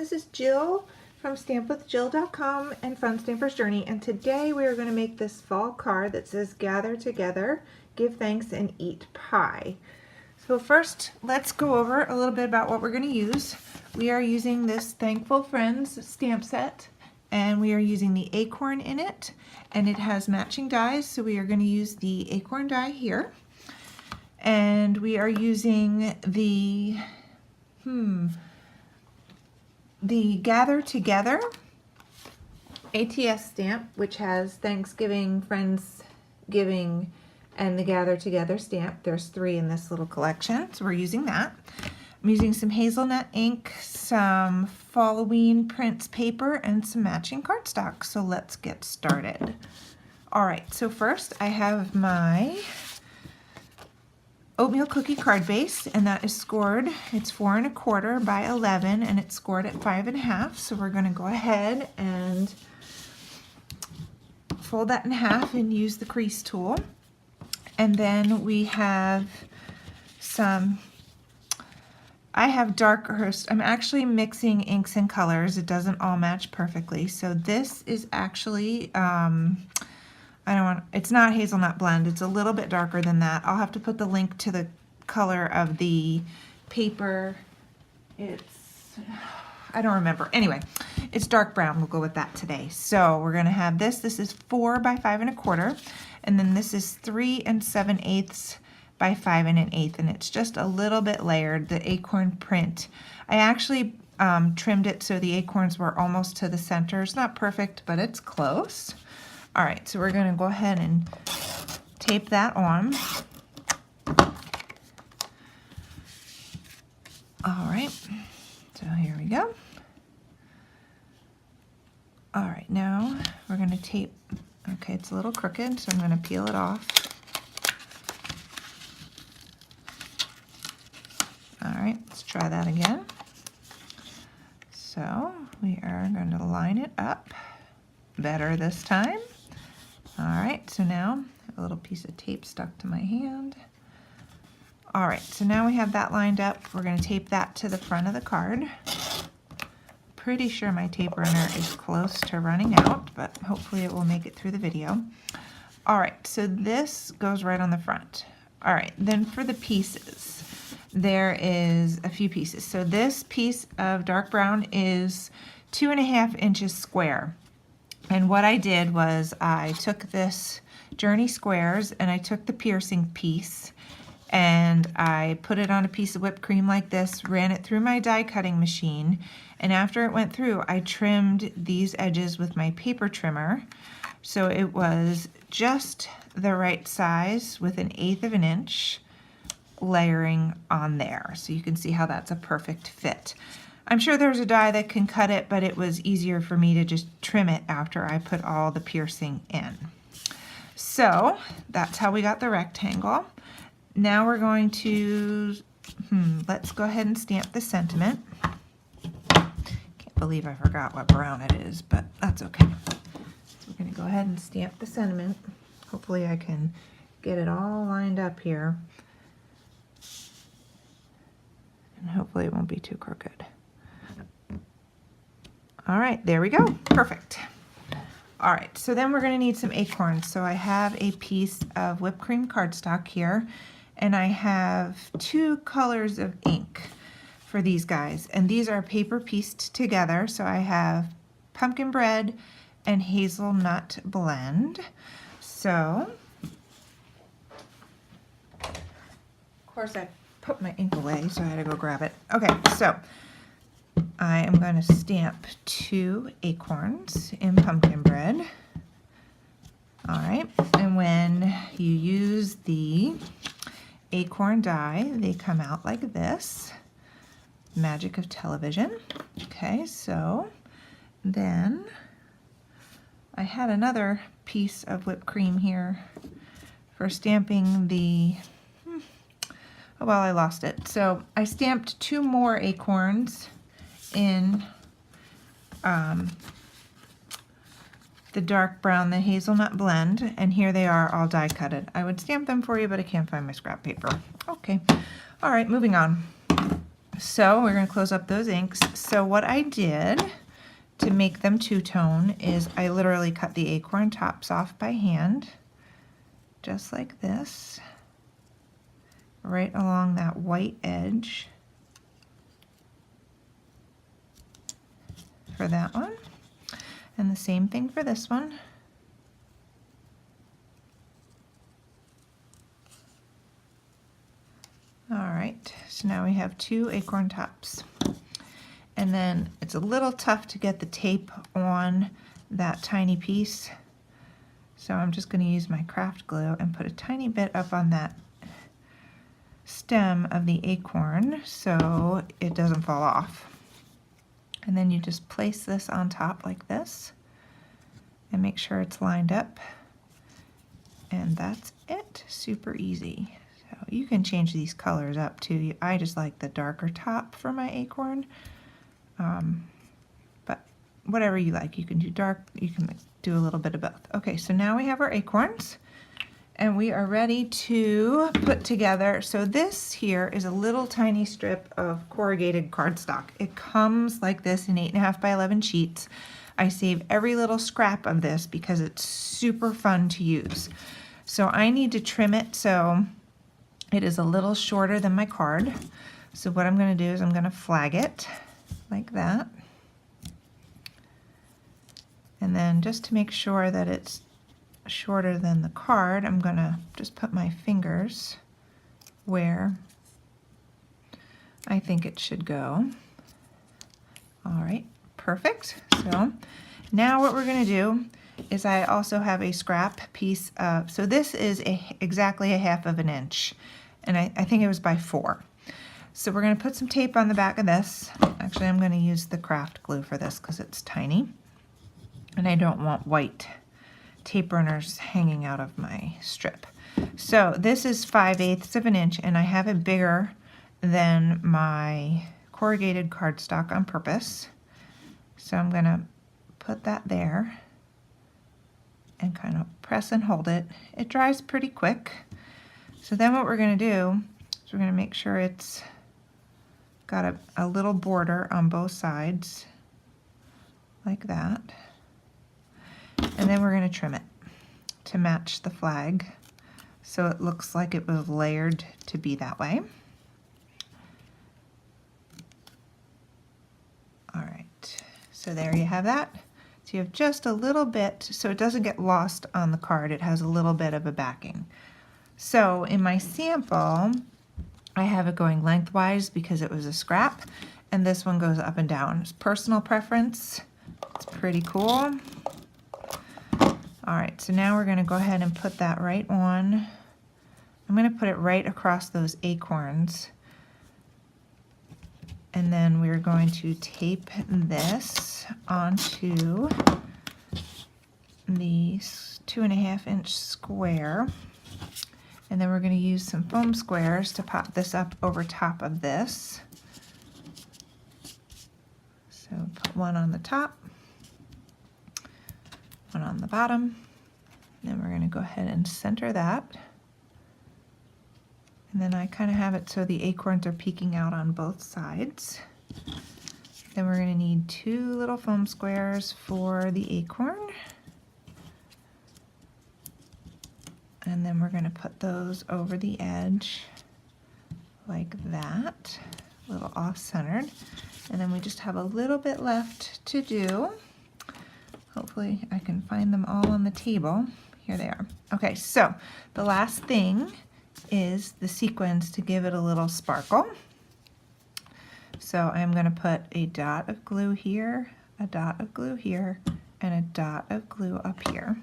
this is Jill from stampwithjill.com and Fun Stamper's Journey, and today we are going to make this fall card that says gather together, give thanks, and eat pie. So first, let's go over a little bit about what we're going to use. We are using this Thankful Friends stamp set, and we are using the Acorn in it, and it has matching dies, so we are going to use the Acorn die here. And we are using the Gather Together ATS stamp, which has Thanksgiving, Friendsgiving, and the Gather Together stamp. There's 3 in this little collection, so we're using that. I'm using some hazelnut ink, some Halloween prints paper, and some matching cardstock. So let's get started. All right, so first I have my oatmeal cookie card base, and that is scored. It's 4 1/4 by 11, and it's scored at 5 1/2. So we're going to go ahead and fold that in half and use the crease tool. And then we have some, I have darker, I'm actually mixing inks and colors. It doesn't all match perfectly. So this is actually, it's not hazelnut blend. It's a little bit darker than that. I'll have to put the link to the color of the paper. I don't remember. Anyway, it's dark brown. We'll go with that today. So we're going to have this. This is 4 by 5 1/4. And then this is 3 7/8 by 5 1/8. And it's just a little bit layered, the acorn print. I actually trimmed it so the acorns were almost to the center. It's not perfect, but it's close. All right, so we're going to go ahead and tape that on. All right, so here we go. All right, now we're going to tape. Okay, it's a little crooked, so I'm going to peel it off. All right, let's try that again. So we are going to line it up better this time. All right, so now a little piece of tape stuck to my hand. All right, so now we have that lined up. We're going to tape that to the front of the card. Pretty sure my tape runner is close to running out, but hopefully it will make it through the video. All right, so this goes right on the front. All right, then for the pieces, there is a few pieces. So this piece of dark brown is 2 1/2 inches square. And what I did was I took this Journey Squares and I took the piercing piece and I put it on a piece of whipped cream like this, ran it through my die cutting machine, and after it went through, I trimmed these edges with my paper trimmer. So it was just the right size with 1/8 of an inch layering on there. So you can see how that's a perfect fit. I'm sure there's a die that can cut it, but it was easier for me to just trim it after I put all the piercing in. So that's how we got the rectangle. Now we're going to, let's go ahead and stamp the sentiment. Can't believe I forgot what brown it is, but that's okay. So we're going to go ahead and stamp the sentiment. Hopefully I can get it all lined up here. And hopefully it won't be too crooked. All right, there we go. Perfect. All right, so then we're going to need some acorns. So I have a piece of whipped cream cardstock here, and I have 2 colors of ink for these guys. And these are paper pieced together. So I have pumpkin bread and hazelnut blend. So, of course, I put my ink away, so I had to go grab it. Okay, so I am going to stamp 2 acorns in pumpkin bread. All right, and when you use the acorn die, they come out like this. Magic of television. Okay, so then I had another piece of whipped cream here for stamping the, oh well, I lost it. So I stamped 2 more acorns in the dark brown, the hazelnut blend, and here they are all die cutted. I would stamp them for you, but I can't find my scrap paper. Okay, all right, moving on. So we're going to close up those inks. So what I did to make them two-tone is I literally cut the acorn tops off by hand, just like this, right along that white edge for that one. And the same thing for this one. All right, so now we have 2 acorn tops. And then it's a little tough to get the tape on that tiny piece. So I'm just going to use my craft glue and put a tiny bit up on that stem of the acorn so it doesn't fall off. And then you just place this on top like this and make sure it's lined up. And that's it, super easy. So you can change these colors up too. I just like the darker top for my acorn. But whatever you like, you can do dark, you can do a little bit of both. Okay, so now we have our acorns and we are ready to put together. So this here is a little tiny strip of corrugated cardstock. It comes like this in 8.5 by 11 sheets. I save every little scrap of this because it's super fun to use. So I need to trim it so it is a little shorter than my card. So what I'm going to do is I'm going to flag it like that. And then just to make sure that it's shorter than the card, I'm going to just put my fingers where I think it should go. All right, perfect. So now what we're going to do is I also have a scrap piece of, so this is exactly a 1/2 inch, and I think it was by 4. So we're going to put some tape on the back of this. Actually, I'm going to use the craft glue for this because it's tiny, and I don't want white tape runners hanging out of my strip. So this is 5/8 inch, and I have it bigger than my corrugated cardstock on purpose. So I'm going to put that there and kind of press and hold it. It dries pretty quick. So then what we're going to do is we're going to make sure it's got a little border on both sides like that. And then we're going to trim it to match the flag so it looks like it was layered to be that way. All right, so there you have that. So you have just a little bit, so it doesn't get lost on the card. It has a little bit of a backing. So in my sample, I have it going lengthwise because it was a scrap, and this one goes up and down. It's personal preference. It's pretty cool. All right, so now we're going to go ahead and put that right on. I'm going to put it right across those acorns. And then we're going to tape this onto the 2.5 inch square. And then we're going to use some foam squares to pop this up over top of this. So put one on the top, one on the bottom. Then we're going to go ahead and center that. And then I kind of have it so the acorns are peeking out on both sides. Then we're going to need 2 little foam squares for the acorn. And then we're going to put those over the edge like that, a little off-centered. And then we just have a little bit left to do. Hopefully I can find them all on the table. Here they are. Okay, so the last thing is the sequins to give it a little sparkle. So I'm going to put a dot of glue here, a dot of glue here, and a dot of glue up here.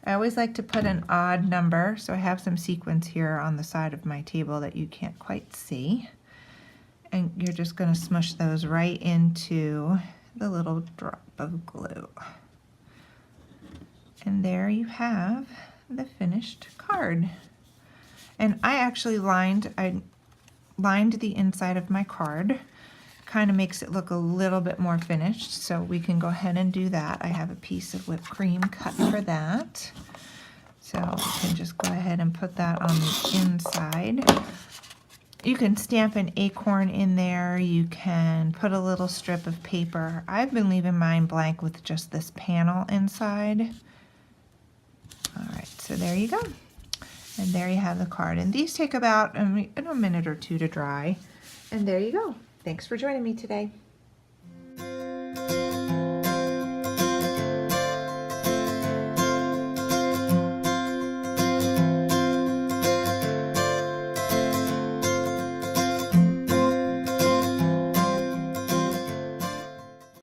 I always like to put an odd number, so I have some sequins here on the side of my table that you can't quite see. And you're just going to smush those right into the little drop of glue. And there you have the finished card. And I actually lined the inside of my card. Kind of makes it look a little bit more finished, so we can go ahead and do that. I have a piece of whipped cream cut for that. So we can just go ahead and put that on the inside. You can stamp an acorn in there. You can put a little strip of paper. I've been leaving mine blank with just this panel inside. All right, so there you go. And there you have the card. And these take about a minute or two to dry. And there you go. Thanks for joining me today.